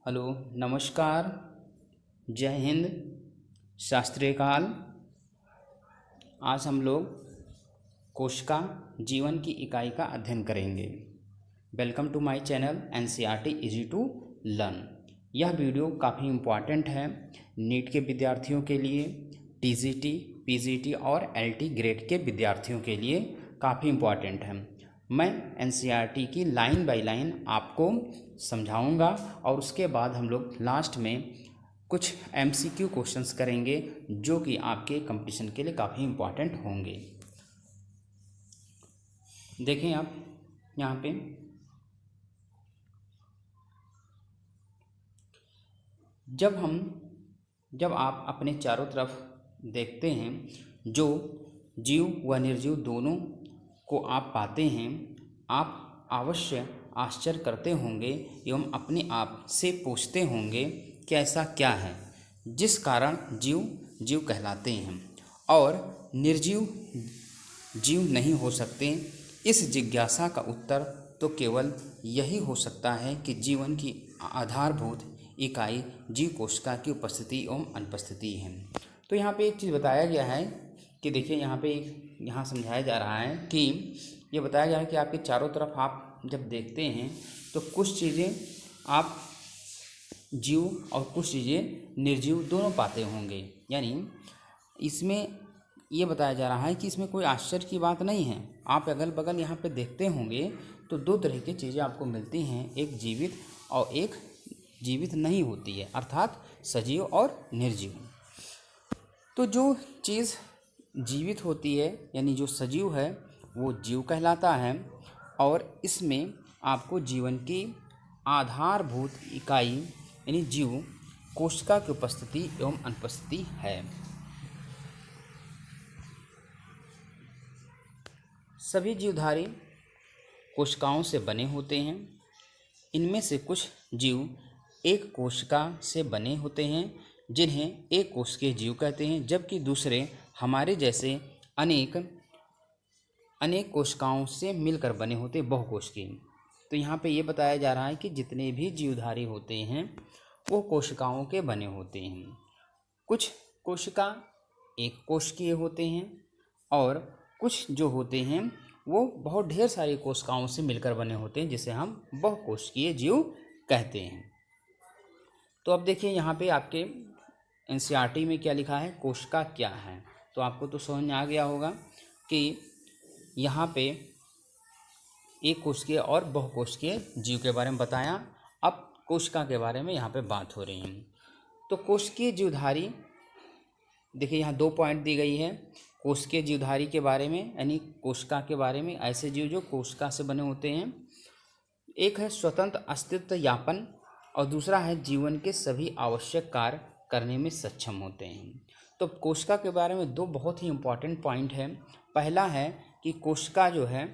Hello, नमस्कार, जय हिंद, शास्त्रीय काल। आज हम लोग कोशिका जीवन की इकाई का अध्ययन करेंगे। Welcome to my channel NCERT easy to learn. यह वीडियो काफ़ी इम्पॉर्टेंट है नीट के विद्यार्थियों के लिए, टीजीटी, पीजीटी और एलटी ग्रेड के विद्यार्थियों के लिए काफ़ी इम्पॉर्टेंट है। मैं एनसीईआरटी की लाइन बाय लाइन आपको समझाऊंगा और उसके बाद हम लोग लास्ट में कुछ एमसीक्यू क्वेश्चंस करेंगे जो कि आपके कंपटीशन के लिए काफ़ी इम्पॉर्टेंट होंगे। देखें आप यहाँ पे जब आप अपने चारों तरफ देखते हैं, जो जीव व निर्जीव दोनों को आप पाते हैं, आप अवश्य आश्चर्य करते होंगे एवं अपने आप से पूछते होंगे कि ऐसा क्या है जिस कारण जीव जीव कहलाते हैं और निर्जीव जीव नहीं हो सकते। इस जिज्ञासा का उत्तर तो केवल यही हो सकता है कि जीवन की आधारभूत इकाई जीव कोशिका की उपस्थिति एवं अनुपस्थिति है। तो यहाँ पे एक चीज़ बताया गया है कि देखिए यहाँ समझाया जा रहा है कि ये बताया गया है कि आपके चारों तरफ आप जब देखते हैं तो कुछ चीज़ें आप जीव और कुछ चीज़ें निर्जीव दोनों पाते होंगे। यानी इसमें ये बताया जा रहा है कि इसमें कोई आश्चर्य की बात नहीं है। आप अगल बगल यहाँ पे देखते होंगे तो दो तरह की चीज़ें आपको मिलती हैं, एक जीवित और एक जीवित नहीं होती है, अर्थात सजीव और निर्जीव। तो जो चीज़ जीवित होती है यानी जो सजीव है वो जीव कहलाता है और इसमें आपको जीवन की आधारभूत इकाई यानी जीव कोशिका की उपस्थिति एवं अनुपस्थिति है। सभी जीवधारी कोशिकाओं से बने होते हैं। इनमें से कुछ जीव एक कोशिका से बने होते हैं जिन्हें एक कोशिकीय जीव कहते हैं, जबकि दूसरे हमारे जैसे अनेक कोशिकाओं से मिलकर बने होते हैं, बहुकोशिकीय। तो यहाँ पे ये बताया जा रहा है कि जितने भी जीवधारी होते हैं वो कोशिकाओं के बने होते हैं। कुछ कोशिका एक कोशिकीय होते हैं और कुछ जो होते हैं वो बहुत ढेर सारी कोशिकाओं से मिलकर बने होते हैं, जिसे हम बहुकोशिकीय जीव कहते हैं। तो अब देखिए यहाँ पे आपके एनसीईआरटी में क्या लिखा है, कोशिका क्या है। तो आपको तो समझ में आ गया होगा कि यहाँ पे एक कोशिकीय और बहुकोशिकीय जीव के बारे में बताया। अब कोशिका के बारे में यहाँ पे बात हो रही है। तो कोशिकीय जीवधारी, देखिए यहाँ 2 पॉइंट दी गई है कोशिकीय जीवधारी के बारे में, यानी कोशिका के बारे में, ऐसे जीव जो कोशिका से बने होते हैं। एक है स्वतंत्र अस्तित्व यापन और दूसरा है जीवन के सभी आवश्यक कार्य करने में सक्षम होते हैं। तो कोशिका के बारे में 2 बहुत ही इम्पॉर्टेंट पॉइंट है। पहला है कि कोशिका जो है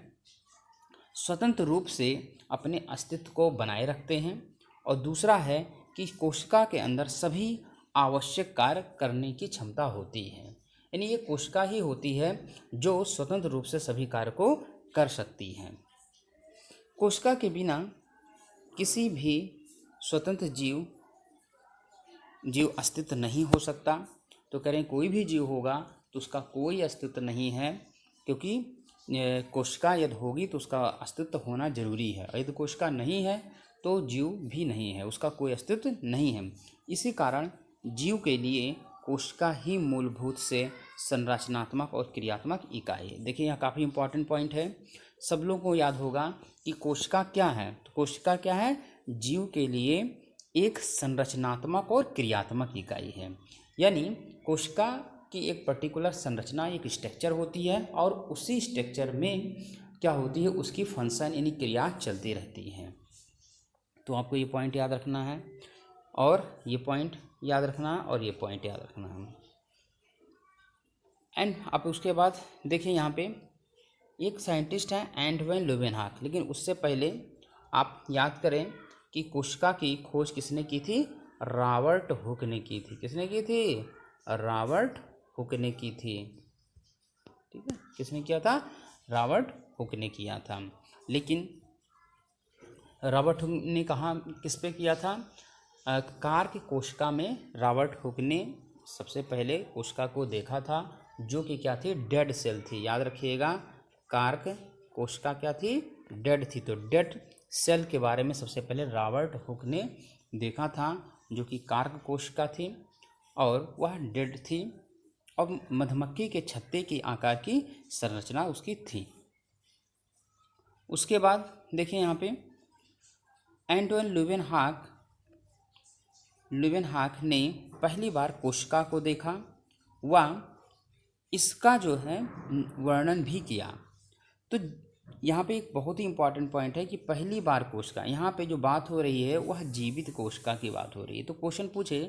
स्वतंत्र रूप से अपने अस्तित्व को बनाए रखते हैं और दूसरा है कि कोशिका के अंदर सभी आवश्यक कार्य करने की क्षमता होती है। यानी ये कोशिका ही होती है जो स्वतंत्र रूप से सभी कार्य को कर सकती है। कोशिका के बिना किसी भी स्वतंत्र जीव अस्तित्व नहीं हो सकता। तो कह रहे हैं कोई भी जीव होगा तो उसका कोई अस्तित्व नहीं है, क्योंकि कोशिका यदि होगी तो उसका अस्तित्व होना जरूरी है, यदि कोशिका नहीं है तो जीव भी नहीं है, उसका कोई अस्तित्व नहीं है। इसी कारण जीव के लिए कोशिका ही मूलभूत से संरचनात्मक और क्रियात्मक इकाई है। देखिए यहाँ काफ़ी इंपॉर्टेंट पॉइंट है, सब लोगों को याद होगा कि कोशिका क्या है। तो कोशिका क्या है, जीव के लिए एक संरचनात्मक और क्रियात्मक इकाई है। यानी कोशिका की एक पर्टिकुलर संरचना, एक स्ट्रक्चर होती है और उसी स्ट्रक्चर में क्या होती है, उसकी फंक्शन यानी क्रिया चलती रहती है। तो आपको ये पॉइंट याद रखना है और ये पॉइंट याद रखना है और ये पॉइंट याद रखना है। एंड आप उसके बाद देखिए यहाँ पे एक साइंटिस्ट है एंटवेन ल्यूवेनहॉक, लेकिन उससे पहले आप याद करें कि कोशिका की खोज किसने की थी, रॉबर्ट हुक ने की थी। किसने की थी, रॉबर्ट हुक ने की थी। ठीक है, किसने किया था, रॉबर्ट हुक ने किया था। लेकिन रॉबर्ट हुक ने कहा किस पे किया था, कार्क कोशिका में रॉबर्ट हुक ने सबसे पहले कोशिका को देखा था, जो कि क्या थी, डेड सेल थी। याद रखिएगा, कार्क कोशिका क्या थी, डेड थी। तो डेड सेल के बारे में सबसे पहले रॉबर्ट हुक ने देखा था, जो कि कार्क कोशिका थी और वह डेड थी और मधुमक्खी के छत्ते की आकार की संरचना उसकी थी। उसके बाद देखिए यहाँ पे एंटोइन ल्यूवेनहॉक ने पहली बार कोशिका को देखा, वह इसका जो है वर्णन भी किया। तो यहाँ पे एक बहुत ही इम्पॉर्टेंट पॉइंट है कि पहली बार कोशिका, यहाँ पे जो बात हो रही है वह जीवित कोशिका की बात हो रही है। तो क्वेश्चन पूछे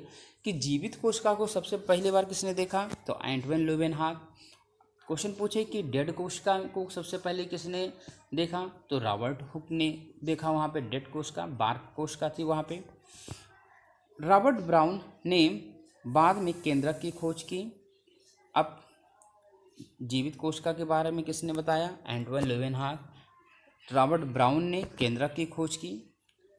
कि जीवित कोशिका को सबसे पहली बार किसने देखा, तो एंटोइन ल्यूवेनहॉक। क्वेश्चन पूछे कि डेड कोशिका को सबसे पहले किसने देखा, तो रॉबर्ट हुक ने देखा। वहाँ पे डेड कोशिका, बार्क कोशिका थी वहाँ पे। रॉबर्ट ब्राउन ने बाद में केंद्रक की खोज की। अब जीवित कोशिका के बारे में किसने बताया, एंटोइन ल्यूवेनहॉक। रॉबर्ट ब्राउन ने केंद्रक की खोज की,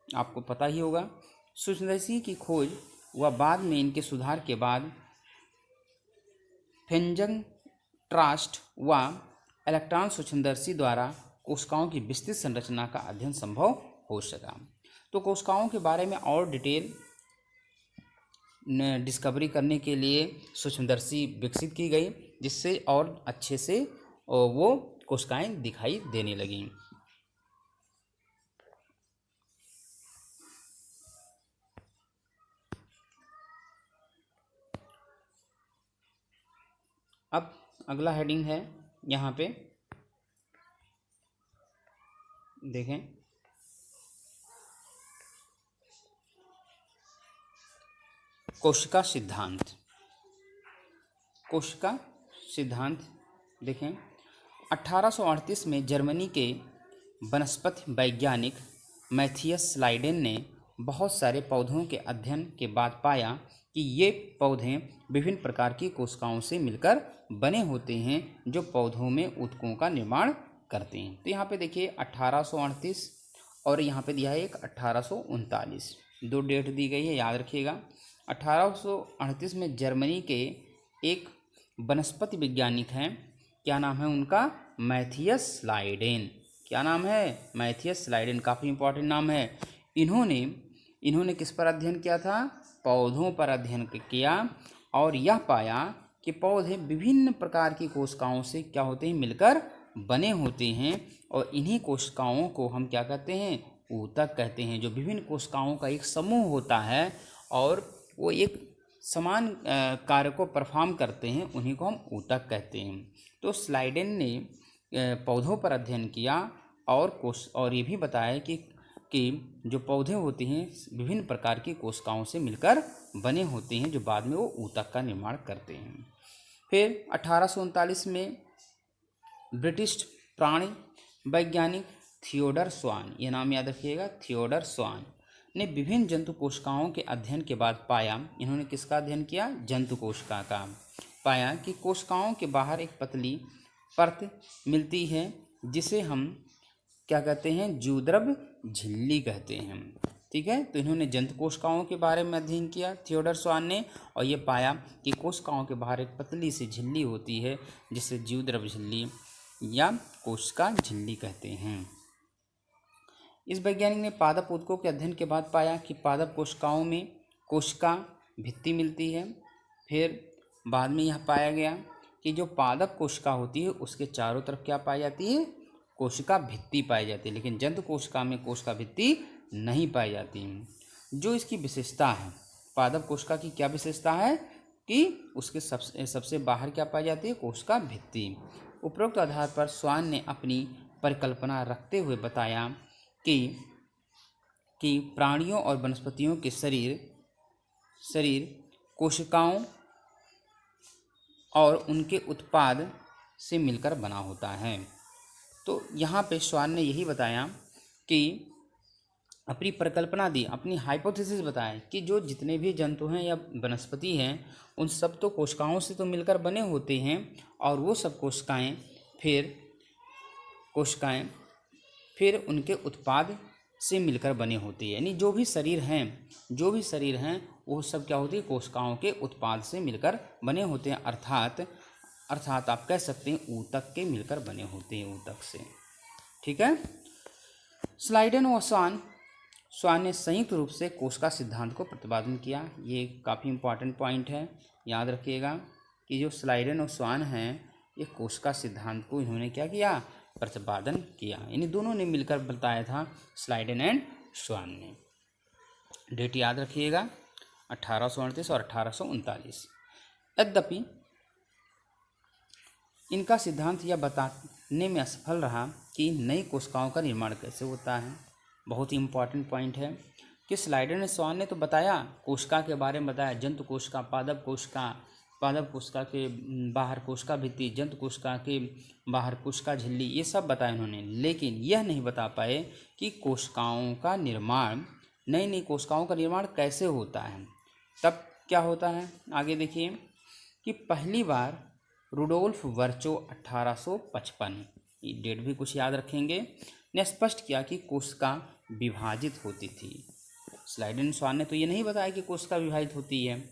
आपको पता ही होगा। सूक्ष्मदर्शी की खोज व बाद में इनके सुधार के बाद फेंजनट्रास्ट व इलेक्ट्रॉन सूक्ष्मदर्शी द्वारा कोशिकाओं की विस्तृत संरचना का अध्ययन संभव हो सका। तो कोशिकाओं के बारे में और डिटेल डिस्कवरी करने के लिए सूक्ष्मदर्शी विकसित की गई, जिससे और अच्छे से वो कोशिकाएं दिखाई देने लगीं। अब अगला हेडिंग है, यहाँ पे देखें, कोशिका सिद्धांत। कोशिका सिद्धांत देखें, 1838 में जर्मनी के वनस्पति वैज्ञानिक मैथियस लाइडेन ने बहुत सारे पौधों के अध्ययन के बाद पाया कि ये पौधे विभिन्न प्रकार की कोशिकाओं से मिलकर बने होते हैं, जो पौधों में ऊतकों का निर्माण करते हैं। तो यहाँ पे देखिए 1838 और यहाँ पे दिया है एक 1839, दो डेट दी गई है, याद रखिएगा। 1838 में जर्मनी के एक वनस्पति वैज्ञानिक हैं, क्या नाम है उनका, मैथियस लाइडेन। क्या नाम है, मैथियस लाइडेन, काफ़ी इंपॉर्टेंट नाम है। इन्होंने किस पर अध्ययन किया था, पौधों पर अध्ययन किया और यह पाया कि पौधे विभिन्न प्रकार की कोशिकाओं से क्या होते हैं, मिलकर बने होते हैं और इन्हीं कोशिकाओं को हम क्या कहते हैं, ऊतक कहते हैं। जो विभिन्न कोशिकाओं का एक समूह होता है और वो एक समान कार्य को परफॉर्म करते हैं, उन्हीं को हम ऊतक कहते हैं। तो स्लाइडेन ने पौधों पर अध्ययन किया और ये भी बताया कि जो पौधे होते हैं विभिन्न प्रकार की कोशिकाओं से मिलकर बने होते हैं, जो बाद में वो ऊतक का निर्माण करते हैं। फिर 1839 में ब्रिटिश प्राणी वैज्ञानिक थियोडर स्वान, ये नाम याद रखिएगा, थियोडर स्वान ने विभिन्न जंतु कोशिकाओं के अध्ययन के बाद पाया, इन्होंने किसका अध्ययन किया, जंतु कोशिका का, पाया कि कोशिकाओं के बाहर एक पतली परत मिलती है, जिसे हम क्या कहते हैं, जीवद्रव्य झिल्ली कहते हैं। ठीक है, तो इन्होंने जंतु कोशिकाओं के बारे में अध्ययन किया थियोडर स्वान ने, और ये पाया कि कोशिकाओं के बाहर एक पतली सी झिल्ली होती है, जिसे जीवद्रव्य झिल्ली या कोशिका झिल्ली कहते हैं। इस वैज्ञानिक ने पादप ऊतकों के अध्ययन के बाद पाया कि पादप कोशिकाओं में कोशिका भित्ति मिलती है। फिर बाद में यह पाया गया कि जो पादप कोशिका होती है उसके चारों तरफ क्या पाई जाती है, कोशिका भित्ति पाई जाती है, लेकिन जंतु कोशिका में कोशिका भित्ति नहीं पाई जाती। जो इसकी विशेषता है, पादप कोशिका की क्या विशेषता है कि उसके सबसे बाहर क्या पाई जाती है, कोशिका भित्ति। उपरोक्त आधार पर स्वान ने अपनी परिकल्पना रखते हुए बताया कि प्राणियों और वनस्पतियों के शरीर कोशिकाओं और उनके उत्पाद से मिलकर बना होता है। तो यहाँ पे स्वान ने यही बताया कि अपनी परिकल्पना दी, अपनी हाइपोथेसिस बताया कि जो जितने भी जंतु हैं या वनस्पति हैं, उन सब तो कोशिकाओं से तो मिलकर बने होते हैं, और वो सब कोशिकाएं फिर उनके उत्पाद से मिलकर बने होते हैं। यानी जो भी शरीर हैं वो सब क्या होती है, कोशिकाओं के उत्पाद से मिलकर बने होते हैं। अर्थात आप कह सकते हैं ऊतक के मिलकर बने होते हैं, ऊतक से। ठीक है। स्लाइडेन और स्वान ने संयुक्त रूप से कोशिका सिद्धांत को प्रतिपादन किया। ये काफ़ी इंपॉर्टेंट पॉइंट है, याद रखिएगा कि जो स्लाइडेन और स्वान हैं ये कोशिका सिद्धांत को इन्होंने क्या किया, प्रतिपादन किया। यानी दोनों ने मिलकर बताया था, स्लाइडेन एंड स्वान ने। डेट याद रखिएगा 1838 और 1839। यद्यपि इनका सिद्धांत यह बताने में असफल रहा कि नई कोशिकाओं का निर्माण कैसे होता है। बहुत ही इम्पॉर्टेंट पॉइंट है कि स्लाइडेन एंड स्वान ने तो बताया, कोशिका के बारे में बताया, जंतु कोशिका, पादप कोशिका के बाहर कोशिका भित्ति, जंतु कोशिका के बाहर कोशिका झिल्ली, ये सब बताया उन्होंने। लेकिन यह नहीं बता पाए कि कोशिकाओं का निर्माण, नई कोशिकाओं का निर्माण कैसे होता है। तब क्या होता है, आगे देखिए कि पहली बार रुडोल्फ वर्चो 1855, ये डेट भी कुछ याद रखेंगे, ने स्पष्ट किया कि कोशिका विभाजित होती थी। स्लाइडेन स्वान ने तो ये नहीं बताया कि कोशिका विभाजित होती है,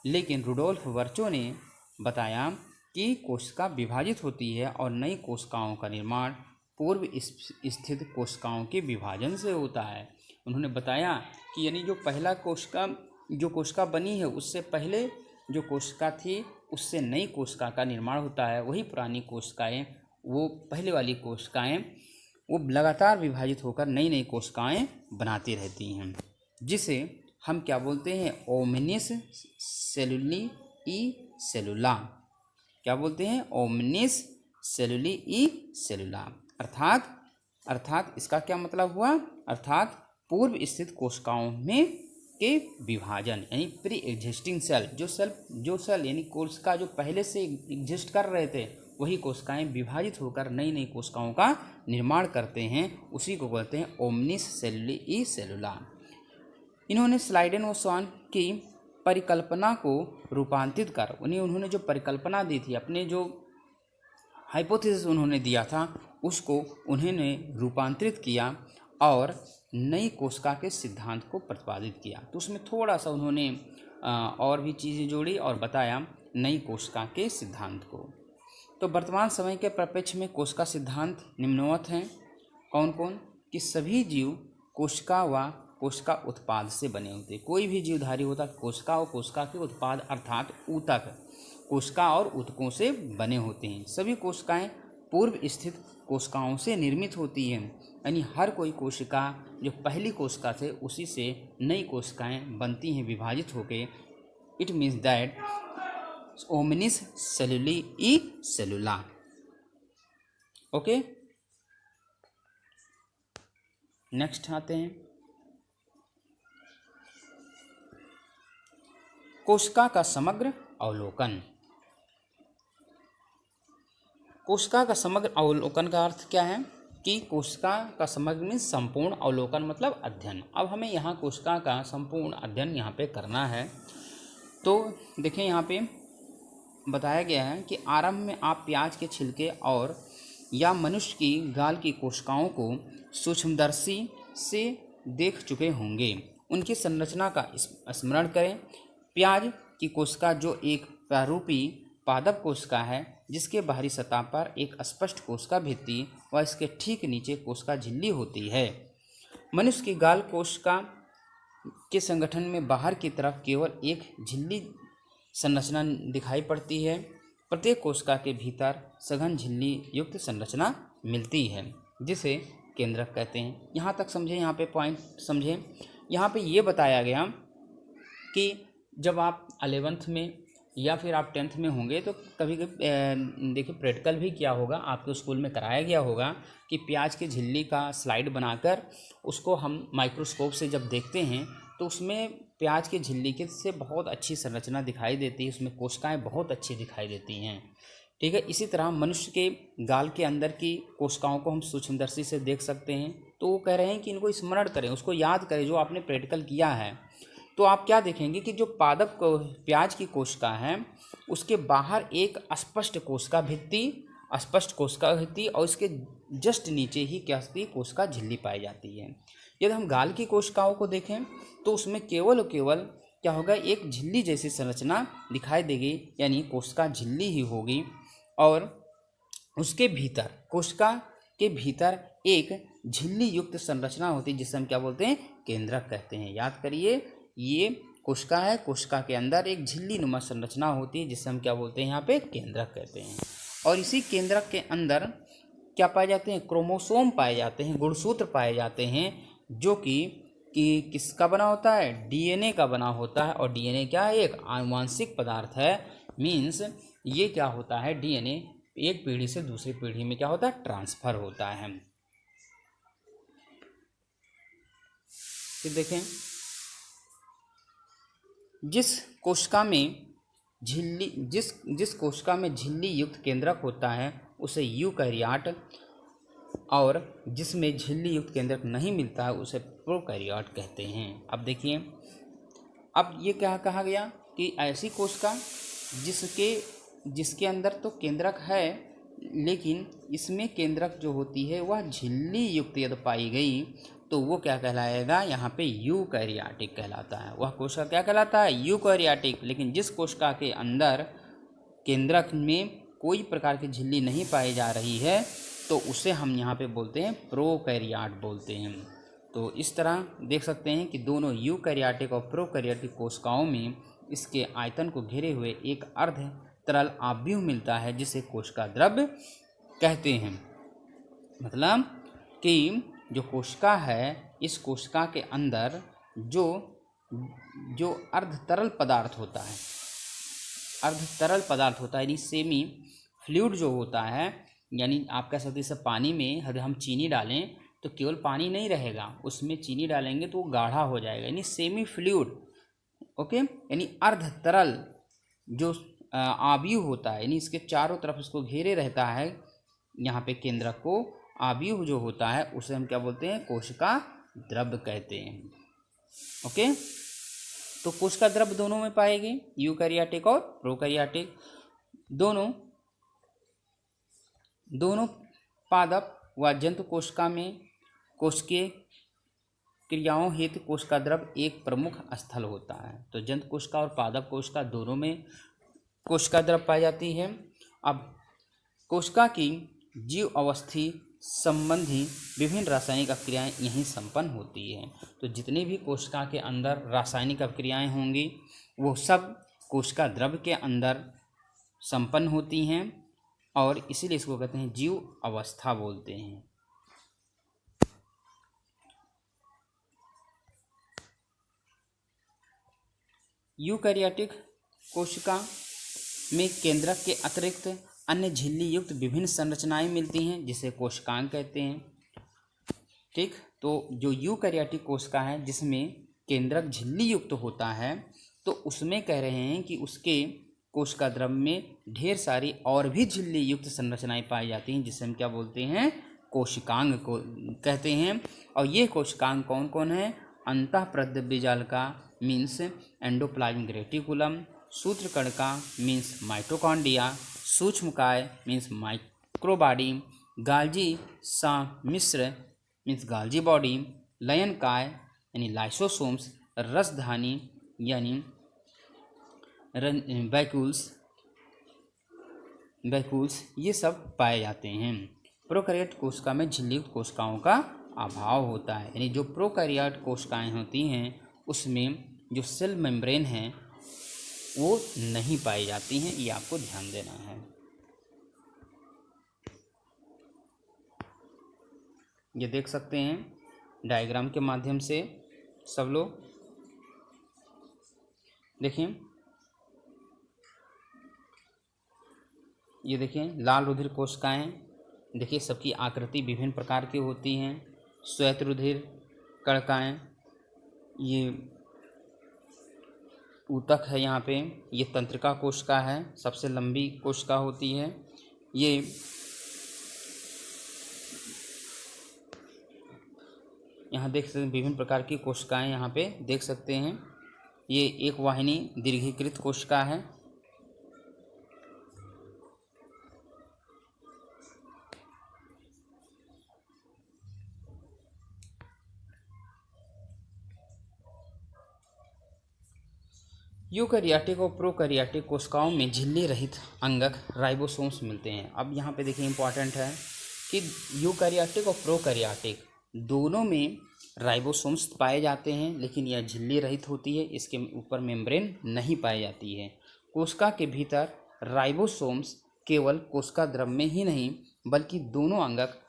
लेकिन रुडोल्फ वर्चो ने बताया कि कोशिका विभाजित होती है और नई कोशिकाओं का निर्माण पूर्व स्थित कोशिकाओं के विभाजन से होता है। उन्होंने बताया कि यानी जो कोशिका बनी है उससे पहले जो कोशिका थी उससे नई कोशिका का निर्माण होता है। वही पुरानी कोशिकाएं, वो पहले वाली कोशिकाएं, वो लगातार विभाजित होकर नई कोशिकाएं बनाती रहती हैं, जिसे हम क्या बोलते हैं, ओमनिस सेलुली ई सेलुला। क्या बोलते हैं, ओमनिस सेलुली ई सेलुला। अर्थात इसका क्या मतलब हुआ, अर्थात पूर्व स्थित कोशिकाओं में के विभाजन, यानी प्री एग्जिस्टिंग सेल, जो सेल यानी कोशिका जो पहले से एग्जिस्ट कर रहे थे, वही कोशिकाएं विभाजित होकर नई कोशिकाओं का निर्माण करते हैं, उसी को कहते हैं ओमनिस सेलुली ई सेलुला। इन्होंने स्लाइडेन और स्वान की परिकल्पना को रूपांतरित कर, उन्होंने जो परिकल्पना दी थी, अपने जो हाइपोथेसिस उन्होंने दिया था, उसको उन्होंने रूपांतरित किया और नई कोशिका के सिद्धांत को प्रतिपादित किया। तो उसमें थोड़ा सा उन्होंने और भी चीज़ें जोड़ी और बताया नई कोशिका के सिद्धांत को। तो वर्तमान समय के परिप्रेक्ष्य में कोशिका सिद्धांत निम्नवत हैं। कौन कौन, कि सभी जीव कोशिका व कोशिका उत्पाद से बने होते हैं। कोई भी जीवधारी होता कोशिका और कोशिका के उत्पाद अर्थात ऊतक, कोशिका और ऊतकों से बने होते हैं। सभी कोशिकाएं पूर्व स्थित कोशिकाओं से निर्मित होती हैं, यानी हर कोई कोशिका जो पहली कोशिका थे उसी से नई कोशिकाएं बनती हैं विभाजित होके। इट मीन्स दैट ओमनिस सेलुली ई सेलुला। ओके, नेक्स्ट आते हैं कोशिका का समग्र अवलोकन। कोशिका का समग्र अवलोकन का अर्थ क्या है कि कोशिका का समग्र में संपूर्ण अवलोकन मतलब अध्ययन। अब हमें यहाँ कोशिका का संपूर्ण अध्ययन यहाँ पे करना है। तो देखें यहाँ पे बताया गया है कि आरंभ में आप प्याज के छिलके और या मनुष्य की गाल की कोशिकाओं को सूक्ष्मदर्शी से देख चुके होंगे। उनकी संरचना का स्मरण करें। प्याज की कोशिका जो एक प्रारूपी पादप कोशिका है, जिसके बाहरी सतह पर एक स्पष्ट कोशिका भित्ति व इसके ठीक नीचे कोशिका झिल्ली होती है। मनुष्य की गाल कोशिका के संगठन में बाहर की तरफ केवल एक झिल्ली संरचना दिखाई पड़ती है। प्रत्येक कोशिका के भीतर सघन झिल्ली युक्त संरचना मिलती है, जिसे केंद्रक कहते हैं। यहाँ तक समझें, यहाँ पे पॉइंट समझें। यहाँ पे ये बताया गया कि जब आप 11th में या फिर आप 10th में होंगे तो कभी कभी देखिए प्रैक्टिकल भी किया होगा, आपके स्कूल में कराया गया होगा कि प्याज की झिल्ली का स्लाइड बनाकर उसको हम माइक्रोस्कोप से जब देखते हैं तो उसमें प्याज की झिल्ली के से बहुत अच्छी संरचना दिखाई देती है, उसमें कोशिकाएं बहुत अच्छी दिखाई देती हैं। ठीक है, इसी तरह मनुष्य के गाल के अंदर की कोशिकाओं को हम सूक्ष्मदर्शी से देख सकते हैं। तो वो कह रहे हैं कि इनको स्मरण करें, उसको याद करें जो आपने प्रैक्टिकल किया है। तो आप क्या देखेंगे कि जो पादप को प्याज की कोशिका है उसके बाहर एक स्पष्ट कोशिका भित्ति और इसके जस्ट नीचे ही क्या होती है, कोशिका झिल्ली पाई जाती है। यदि हम गाल की कोशिकाओं को देखें तो उसमें केवल और केवल क्या होगा, एक झिल्ली जैसी संरचना दिखाई देगी, यानी कोशिका झिल्ली ही होगी। और उसके भीतर, कोशिका के भीतर एक झिल्ली युक्त संरचना होती है जिसे हम क्या बोलते हैं, केंद्रक कहते हैं। याद करिए, ये कोशिका है, कोशिका के अंदर एक झिल्ली नुमा संरचना होती है जिसे हम क्या बोलते हैं, यहाँ पे केंद्रक कहते हैं। और इसी केंद्रक के अंदर क्या पाए जाते हैं, क्रोमोसोम पाए जाते हैं, गुणसूत्र पाए जाते हैं, जो कि किसका बना होता है, डीएनए का बना होता है। और डीएनए क्या है, एक आनुवांशिक पदार्थ है। मीन्स ये क्या होता है, डीएनए एक पीढ़ी से दूसरी पीढ़ी में क्या होता है, ट्रांसफर होता है। फिर देखें, जिस कोशिका में झिल्ली युक्त केंद्रक होता है उसे यूकैरियोट, और जिसमें झिल्ली युक्त केंद्रक नहीं मिलता है उसे प्रोकैरियोट कहते हैं। अब देखिए, अब ये क्या कहा गया कि ऐसी कोशिका जिसके अंदर तो केंद्रक है, लेकिन इसमें केंद्रक जो होती है वह झिल्ली युक्त यदि पाई गई तो वो क्या कहलाएगा, यहाँ पे यूकैरियोटिक कहलाता है। वह कोशिका क्या कहलाता है, यूकैरियोटिक। लेकिन जिस कोशिका के अंदर केंद्रक में कोई प्रकार की झिल्ली नहीं पाई जा रही है तो उसे हम यहाँ पे बोलते हैं प्रोकैरियोट बोलते हैं। तो इस तरह देख सकते हैं कि दोनों यूकैरियोटिक और प्रोकैरियोटिक कोशिकाओं में इसके आयतन को घेरे हुए एक अर्ध तरल आव्यूह मिलता है जिसे कोशिका द्रव्य कहते हैं। मतलब कि जो कोशिका है, इस कोशिका के अंदर जो अर्ध तरल पदार्थ होता है, यानी सेमी फ्लूइड जो होता है, यानी आप कह सकते हैं पानी में यदि हम चीनी डालें तो केवल पानी नहीं रहेगा, उसमें चीनी डालेंगे तो वो गाढ़ा हो जाएगा, यानी सेमी फ्लूइड। ओके, यानी अर्ध तरल जो आव्यूह होता है, यानी इसके चारों तरफ इसको घेरे रहता है, यहाँ पे केंद्रक को आव्यूह जो होता है उसे हम क्या बोलते हैं, कोशिका द्रव्य कहते हैं। ओके, तो कोशिका द्रव्य दोनों में पाएगी, यूकैरियोटिक और प्रोकैरियोटिक। दोनों पादप व जंतु कोशिका में कोशिकीय क्रियाओं हेतु कोशिका द्रव्य एक प्रमुख स्थल होता है। तो जंतु कोशिका और पादप कोशिका दोनों में कोशिका द्रव्य पाई जाती है। अब कोशिका की जीव अवस्थी संबंधी विभिन्न रासायनिक अभिक्रियाएं यहीं संपन्न होती है। तो जितनी भी कोशिका के अंदर रासायनिक अभिक्रियाएं होंगी वो सब कोशिका द्रव्य के अंदर संपन्न होती हैं, और इसीलिए इसको कहते हैं जीव अवस्था बोलते हैं। यूकैरियोटिक कोशिका में केंद्रक के अतिरिक्त अन्य झिल्ली युक्त विभिन्न संरचनाएं मिलती हैं जिसे कोशिकांग कहते हैं। ठीक, तो जो यूकैरियोटिक कोशिका है जिसमें केंद्रक झिल्ली युक्त होता है, तो उसमें कह रहे हैं कि उसके कोशिका द्रव्य में ढेर सारी और भी झिल्ली युक्त संरचनाएं पाई जाती हैं जिसे हम क्या बोलते हैं, कोशिकांग को कहते हैं। और ये कोशिकांग कौन कौन है, अंतःप्रद्रव्यजालिका मीन्स एंडोप्लाज्मिक रेटिकुलम, सूत्रकणिका मीन्स माइटोकॉन्ड्रिया, सूक्ष्मकाय मीन्स माइक्रोबॉडी, गाल्जी सम्मिश्र मीन्स गाल्जी बॉडी, लयनकाय यानी लाइसोसोम्स, रसधानी यानी वैक्यूल्स, ये सब पाए जाते हैं। प्रोकैरियोट कोशिका में झिल्लीयुक्त कोशिकाओं का अभाव होता है, यानी जो प्रोकैरियोट कोशिकाएं होती हैं उसमें जो सेल मेम्ब्रेन है वो नहीं पाई जाती हैं, ये आपको ध्यान देना है। ये देख सकते हैं डायग्राम के माध्यम से सब लोग देखिए, ये देखें लाल रुधिर कोशिकाएं, देखिए सबकी आकृति विभिन्न प्रकार की होती हैं। श्वेत रुधिर कणिकाएं, ये ऊतक है, यहाँ पे ये तंत्रिका कोशिका है, सबसे लंबी कोशिका होती है। ये यहाँ देख सकते हैं विभिन्न प्रकार की कोशिकाएं यहाँ पे देख सकते हैं। ये एक वाहिनी दीर्घीकृत कोशिका है। यूकैरियोटिक और प्रोकैरियोटिक कोशिकाओं में झिल्ली रहित अंगक राइबोसोम्स मिलते हैं। अब यहाँ पे देखिए इंपॉर्टेंट है कि यूकैरियोटिक और प्रोकैरियोटिक दोनों में राइबोसोम्स पाए जाते हैं, लेकिन यह झिल्ली रहित होती है, इसके ऊपर मेम्ब्रेन नहीं पाई जाती है। कोशिका के भीतर राइबोसोम्स केवल कोशिका द्रव में ही नहीं बल्कि दोनों अंगक,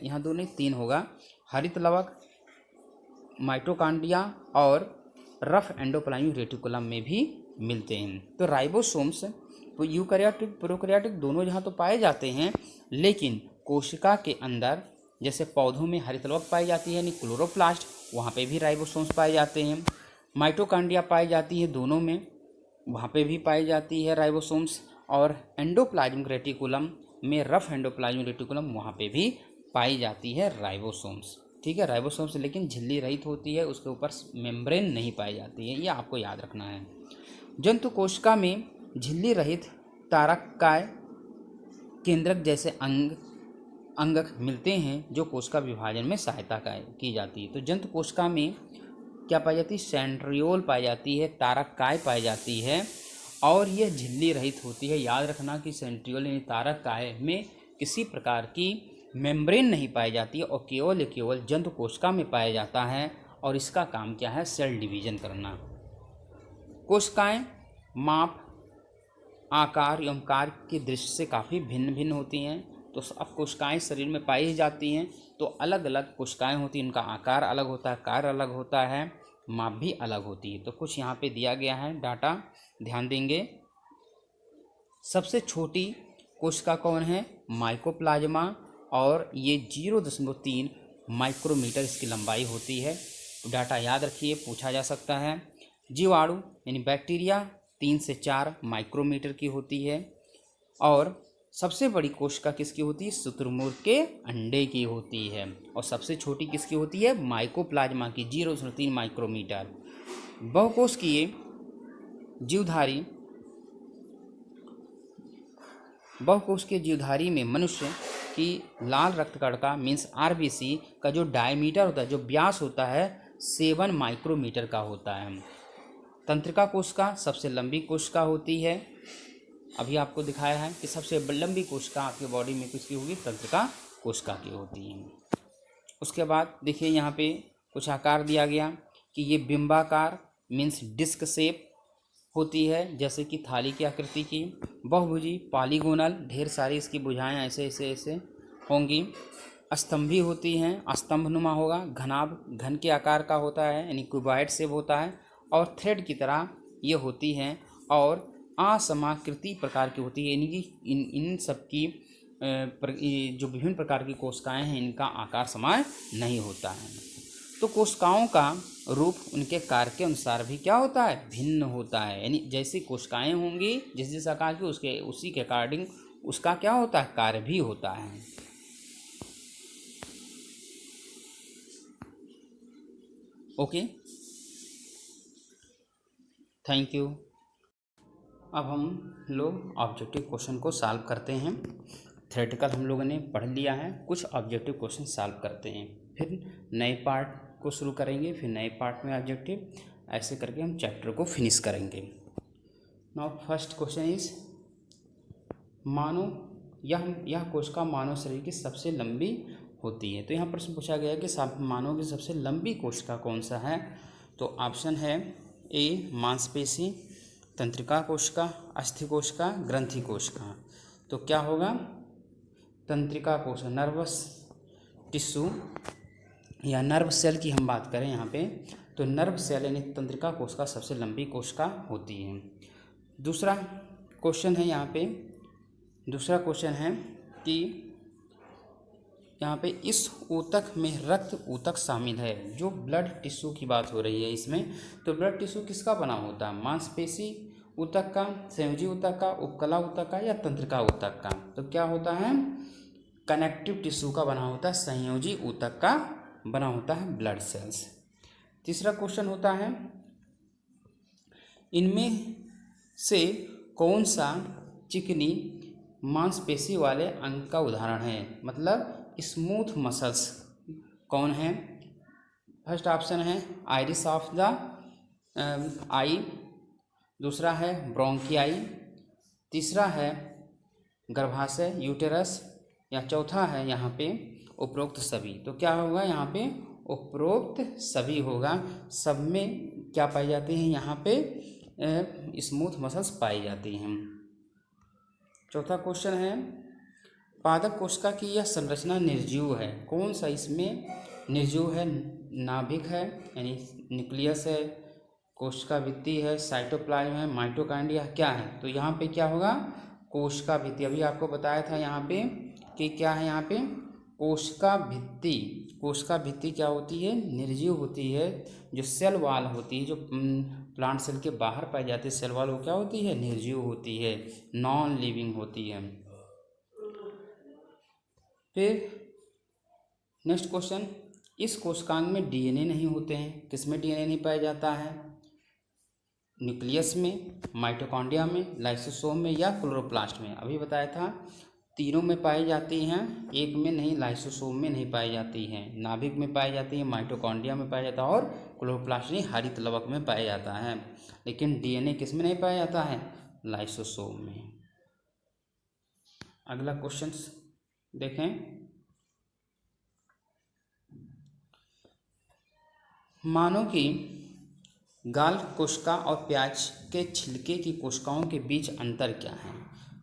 यहाँ दोनों तीन होगा, हरित लवक, माइटोकॉन्ड्रिया और रफ एंडोप्लाज्मिक रेटिकुलम में भी मिलते हैं। तो राइबोसोम्स यूकैरियोटिक प्रोकैरियोटिक दोनों जहाँ तो पाए जाते हैं, लेकिन कोशिका के अंदर जैसे पौधों में हरितलवक पाई जाती है यानी क्लोरोप्लास्ट, वहाँ पे भी राइबोसोम्स पाए जाते हैं। माइटोकॉन्ड्रिया पाई जाती है दोनों में, वहाँ पे भी पाई जाती है राइबोसोम्स। और एंडोप्लाज्मिक रेटिकुलम में, रफ एंडोप्लाज्मिक रेटिकुलम, वहाँ पे भी पाई जाती है राइबोसोम्स। ठीक है, राइबोसोम्स लेकिन झिल्ली रहित होती है, उसके ऊपर मेम्ब्रेन नहीं पाई जाती है, ये आपको याद रखना है। जंतु कोशिका में झिल्ली रहित तारककाय केंद्रक जैसे अंगक मिलते हैं जो कोशिका विभाजन में सहायता की जाती है। तो जंतु कोशिका में क्या पाई जाती है? सेंट्रियोल पाई जाती है, तारककाय पाई जाती है, और यह झिल्ली रहित होती है। याद रखना कि सेंट्रियोल यानी तारककाय में किसी प्रकार की मेम्ब्रेन नहीं पाई जाती है और केवल जंतु कोशिका में पाया जाता है, और इसका काम क्या है? सेल डिवीजन करना। कोशिकाएं माप, आकार एवं कार्य की दृष्टि से काफ़ी भिन्न भिन्न होती हैं। तो अब कोशिकाएं शरीर में पाई जाती हैं, तो अलग अलग कोशिकाएं होती हैं, उनका आकार अलग होता है, कार्य अलग होता है, माप भी अलग होती है। तो कुछ यहाँ पे दिया गया है डाटा, ध्यान देंगे। सबसे छोटी कोशिका कौन है? माइकोप्लाज्मा, और ये 0.3 माइक्रोमीटर इसकी लंबाई होती है। डाटा याद रखिए, पूछा जा सकता है। जीवाणु यानी बैक्टीरिया 3 से 4 माइक्रोमीटर की होती है। और सबसे बड़ी कोशिका किसकी होती है? शुतुरमुर्ग के अंडे की होती है। और सबसे छोटी किसकी होती है? माइकोप्लाज्मा की, 0.3 माइक्रोमीटर। बहुकोशिकीय जीवधारी में मनुष्य की लाल रक्तकण का मीन्स आरबीसी का जो डायमीटर होता है, जो व्यास होता है, 7 माइक्रोमीटर का होता है। तंत्रिका कोशिका सबसे लंबी कोशिका होती है। अभी आपको दिखाया है कि सबसे लंबी कोशिका आपके बॉडी में किसकी होगी? तंत्रिका कोशिका की होती है। उसके बाद देखिए यहाँ पे कुछ आकार दिया गया कि ये बिंबाकार मीन्स डिस्क शेप होती है, जैसे कि थाली की आकृति की। बहुभुजी पॉलीगोनल, ढेर सारी इसकी भुजाएं ऐसे ऐसे ऐसे होंगी। स्तंभी होती हैं, स्तंभनुमा होगा। घनाभ घन के आकार का होता है यानी क्यूबॉइड शेप होता है, और थ्रेड की तरह ये होती हैं, और असमाकृति प्रकार की होती है, यानी कि इन सब की जो विभिन्न प्रकार की कोशिकाएं हैं, इनका आकार समान नहीं होता है। तो कोशिकाओं का रूप उनके कार्य के अनुसार भी क्या होता है? भिन्न होता है। यानी जैसी कोशिकाएं होंगी, जिस आकार की, उसी के अकॉर्डिंग उसका क्या होता है? कार्य भी होता है। Okay, thank you. अब हम लोग ऑब्जेक्टिव क्वेश्चन को सॉल्व करते हैं। थ्योरेटिकल हम लोगों ने पढ़ लिया है, कुछ ऑब्जेक्टिव क्वेश्चन सॉल्व करते हैं, फिर नए पार्ट को शुरू करेंगे, फिर नए पार्ट में ऑब्जेक्टिव, ऐसे करके हम चैप्टर को फिनिश करेंगे। नाउ फर्स्ट क्वेश्चन इज, यह कोशिका मानव शरीर की सबसे लंबी होती है। तो यहाँ प्रश्न पूछा गया है कि मानव की सबसे लंबी कोशिका कौन सा है? तो ऑप्शन है ए मांसपेशी, तंत्रिका कोशिका, अस्थि कोशिका, ग्रंथि कोशिका। तो क्या होगा? तंत्रिका कोशिका, नर्वस टिश्यू या नर्व सेल की हम बात करें यहाँ पे, तो नर्व सेल यानी तंत्रिका कोशिका सबसे लंबी कोशिका होती है। दूसरा क्वेश्चन है यहाँ पे, दूसरा क्वेश्चन है कि यहाँ पे इस ऊतक में रक्त ऊतक शामिल है, जो ब्लड टिश्यू की बात हो रही है इसमें। तो ब्लड टिश्यू किसका बना होता है? मांसपेशी ऊतक का, संयोजी ऊतक का, उपकला ऊतक का, या तंत्रिका ऊतक का? तो क्या होता है? कनेक्टिव टिश्यू का बना होता है, संयोजी ऊतक का बना होता है ब्लड सेल्स। तीसरा क्वेश्चन होता है, इनमें से कौन सा चिकनी मांसपेशी वाले अंग का उदाहरण है? मतलब स्मूथ मसल्स कौन है? फर्स्ट ऑप्शन है आइरिस ऑफ द आई, दूसरा है ब्रोंकियाई, तीसरा है गर्भाशय यूटेरस, या चौथा है यहाँ पे उपरोक्त सभी। तो क्या होगा यहाँ पे उपरोक्त सभी होगा। सब में क्या पाई जाती हैं यहाँ पे स्मूथ मसल्स पाई जाती हैं। चौथा क्वेश्चन है पादप कोशिका की यह संरचना निर्जीव है, कौन सा इसमें निर्जीव है? नाभिक है यानी न्यूक्लियस है, कोशिका भित्ति है, साइटोप्लाज्म है, माइटोकॉन्ड्रिया क्या है? तो यहाँ पे क्या होगा कोशिका भित्ति। अभी आपको बताया था यहाँ पे कि क्या है यहाँ पे कोशिका भित्ति। कोशिका भित्ति क्या होती है? निर्जीव होती है। जो सेल वाल होती है, जो प्लांट सेल के बाहर पाई जाती है सेल वाल, वो क्या होती है? निर्जीव होती है, नॉन लिविंग होती है। फिर नेक्स्ट क्वेश्चन, इस कोशिकांग में डीएनए नहीं होते हैं। किसमें डीएनए नहीं पाया जाता है? न्यूक्लियस में, माइटोकॉन्ड्रिया में, लाइसोसोम में या क्लोरोप्लास्ट में। अभी बताया था तीनों में पाई जाती हैं, एक में नहीं, लाइसोसोम में नहीं पाई जाती हैं। नाभिक में पाई जाती है, माइटोकॉन्ड्रिया में पाया जाता है और क्लोरोप्लास्ट नहीं हरित लवक में पाया जाता है। लेकिन डीएनए किस में नहीं पाया जाता है? लाइसोसोम में। अगला क्वेश्चन देखें, मानो कि गाल कोशिका और प्याज के छिलके की कोशिकाओं के बीच अंतर क्या है?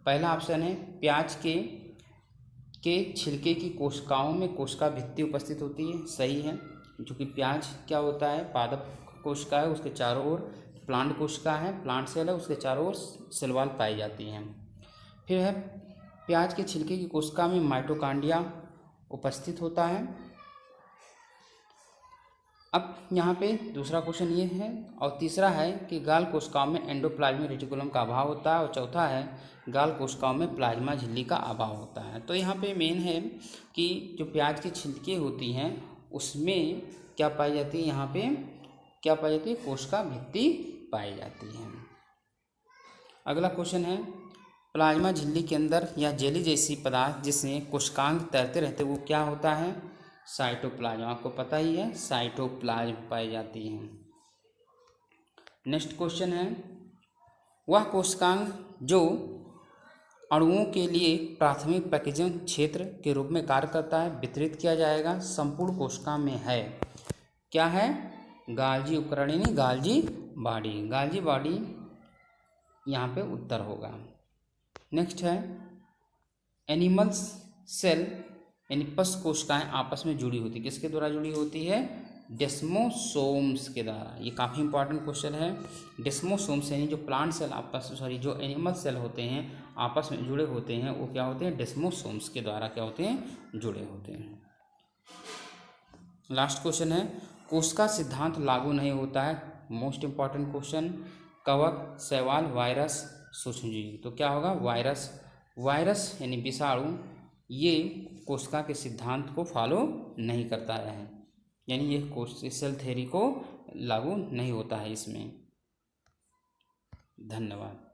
पहला ऑप्शन है प्याज के छिलके की कोशिकाओं में कोशिका भित्ति उपस्थित होती है, सही है। क्योंकि प्याज क्या होता है? पादप कोशिका है, उसके चारों ओर प्लांट कोशिका है, प्लांट सेल है, उसके चारों ओर सेल वॉल पाई जाती हैं। फिर है प्याज के छिलके की कोशिका में माइटोकॉन्ड्रिया उपस्थित होता है। अब यहाँ पे दूसरा क्वेश्चन ये है, और तीसरा है कि गाल कोशिकाओं में एंडोप्लाज्मिक रेटिकुलम का अभाव होता है, और चौथा है गाल कोशिकाओं में प्लाज्मा झिल्ली का अभाव होता है। तो यहाँ पे मेन है कि जो प्याज की छिलके होती हैं उसमें क्या पाई जाती है? यहाँ पे क्या पाई जाती है? कोशिका भित्ति पाई जाती है। अगला क्वेश्चन है प्लाज्मा झिल्ली के अंदर या जेली जैसी पदार्थ जिसमें कोशिकांग तैरते रहते वो क्या होता है? साइटोप्लाज्म। आपको पता ही है साइटोप्लाज्म पाई जाती हैं। नेक्स्ट क्वेश्चन है वह कोशिकांग जो अणुओं के लिए प्राथमिक पैकेजिंग क्षेत्र के रूप में कार्य करता है वितरित किया जाएगा संपूर्ण कोशिका में है, क्या है? गाल्जी उपकरण यानी गाल्जी बॉडी। गाल्जी बॉडी यहाँ पे उत्तर होगा। नेक्स्ट है एनिमल सेल यानी पशु कोशिकाएं आपस में जुड़ी होती, किसके द्वारा जुड़ी होती है? डेस्मोसोम्स के द्वारा। ये काफ़ी इंपॉर्टेंट क्वेश्चन है। डेस्मोसोम्स यानी जो प्लांट सेल जो एनिमल सेल होते हैं आपस में जुड़े होते हैं वो क्या होते हैं? डेस्मोसोम्स के द्वारा क्या होते हैं? जुड़े होते हैं। लास्ट क्वेश्चन है कोशिका सिद्धांत लागू नहीं होता है, मोस्ट इंपॉर्टेंट क्वेश्चन। कवक, शैवाल, वायरस, सूक्ष्मजीव। तो क्या होगा? वायरस यानी विषाणु ये कोशिका के सिद्धांत को फॉलो नहीं करता है, यानी ये सेल थ्योरी को लागू नहीं होता है इसमें। धन्यवाद।